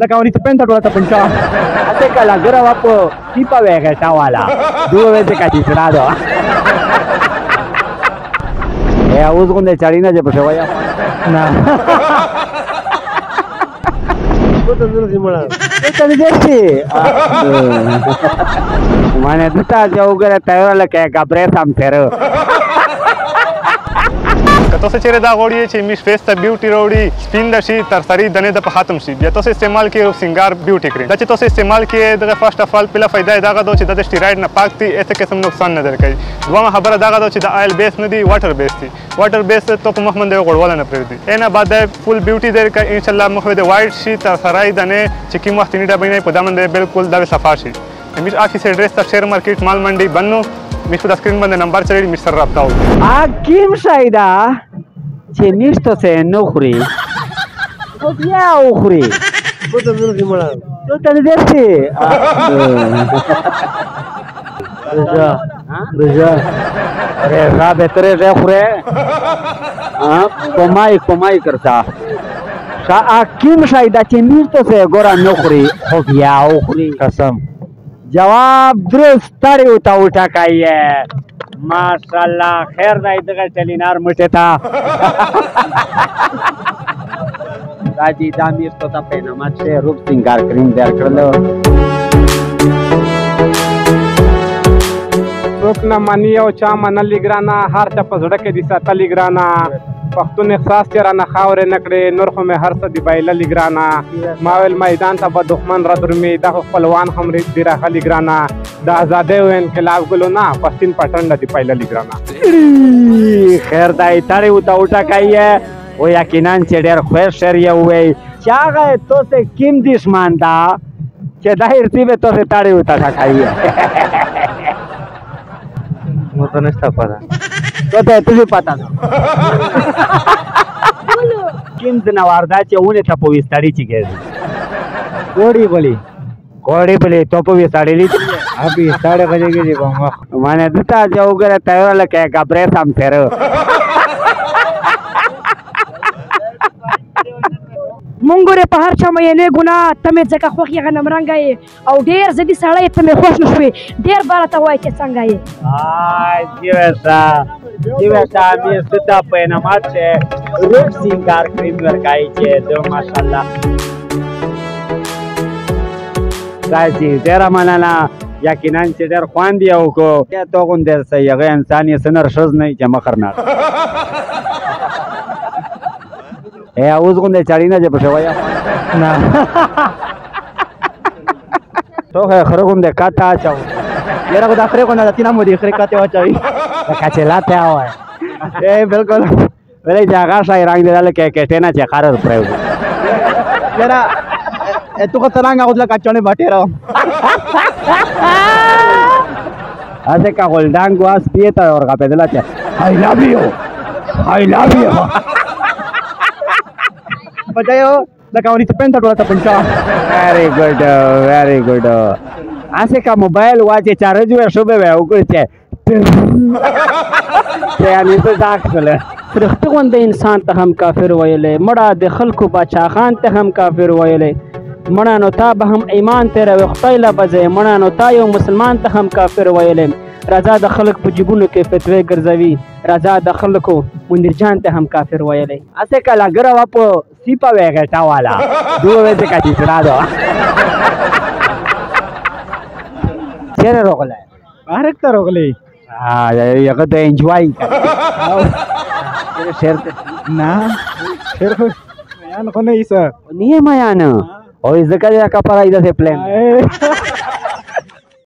Laka unitipenda tu atapuncha. Ateka la gara wapo tipa wega tawala. Due veces cachistrado. Uso con de charina ya pues se vaya. No. Puta duro simula. Esta de este. Mana tu tak jauh gara tayo la kayak kabre samsero. तो से चेहरे दाग ओढ़िए ची miss face ता ब्यूटी रोड़ी स्पिन दशी तरसरी दने द खत्म सी या तो से इस्तेमाल किए सिंगार ब्यूटी क्रीम दचे तो से इस्तेमाल किए द फर्स्ट ऑफ ऑल पिला फायदा दागा दो ची द स्टेरॉइड न पाकती ऐसे किस्म नुकसान नजर कई दुआ में खबर दागा दो ची द ऑयल बेस नदी वाटर बेस थी वाटर बेस तो महमद दे कोड़वाला न प्रेदी एना बाद फुल ब्यूटी देर का इंशाल्लाह मखवे दे वाइट शी तरसराई दने चिकी मस्तिनी दा बने पदामन दे बिल्कुल दा सफाशी मिस आखी से ड्रेस ता शेयर मार्केट माल मंडी बन्नो मिस द स्क्रीन बंदे नंबर चली मिस्टर रब्ता हो Akim Saida Chemisto se nukhri. Ya ukhri. Puta duro simula. Tu tan desi. Reja. Reza betre re khre. Komai karta. Sa Akim Saida Chemisto se gora nukhri. Ya ukhri. Kasam. जवाब दुरुस्त तरी उठा काये माशाल्लाह खैर ना इधर चलिनार मुझे था राजी दामिर तो तपे नमक से रूप सिंगार क्रीम दे कर लो रोकना मानियो चा मनली ग्राना हर चप झड़के दिसा तली ग्राना पख्तून एहसास चराना खावरे नकड़े नरखों में हर सदी बाइला लिग्राना मावेल मैदान था बदुखमन रदुर्मी दा पलवान हमरी दिरा खाली ग्राना दा आजादे हुए इनके लाभ गुलो ना पश्चिम पटन दी पाइला लिग्राना खैर दाई तारे उठा काये वो यकीनन चेडर खुश शरिया हुए क्या गए तो से किम दिस मानदा che dai recibe to se tare uta kaye Muto no está para. तो तुझे पता ना किम जनावरदाचे उन्हें थपो विस्तारीची गेली कोडी बोली तोपो विस्तारीली Abi, साढ़े बजे गेली बाबा. माने दुता जाऊ करे तयारला काय गाबरे सामथेर مونږ په هر چا مې نه ګنا ته مې ځکه خوښ یې غنم رنګای او ډیر زدي سړی ته مې خوښ نشوي ډیر بار ته وای چې څنګه یې जीवसा मी सुद्धा पैनमात છે રૂપ સિંગાર ક્રીમ વર્કાઈ છે તો માશાઅલ્લાહ સાચી તેરા મનાના یقینا چې ډېر خوان دی او کو یا تو غون در سي هغه انسان یې سنر شز نه جمع کرنا اوس غون د چاړینه چې په ویا نه تو خره غون د کاتا چاو Era ko da fre ko na tina mo di fre kate wachawi. کچلاته وای बिल्कुल. ولې ځاګه شای رنگ دل کې کټینا چې خارر پرېو Era tu ko taranga ko la kachone batera. hace ka goldan guas pieta और का pedela che I love you Batayo, la ka unitipenda tu atapuncha. very good hace ka mobile waje charge वे सुबह वे उगचे يعني तो दाखله فرښتې غوندې انسان ته هم کافر ویلی مړه د خلکو باچا خان ته هم کافر ویلی مړه نو تا به هم ایمان تېروي خدای له به ځای مړه نو تا یو مسلمان ته هم کافر ویلی راځه د خلک په جیبونو کې فتوې ګرځوي راځه د خلکو منیر جان ته هم کافر ویلی hace que la grava po sipa vega chavala due veces cachistrado quiere rogle Correcto rogli. yo que te enjoy quiere ser Na. Pero yan ko na isa. ni mayana hoy se cae acá para ir a ese plan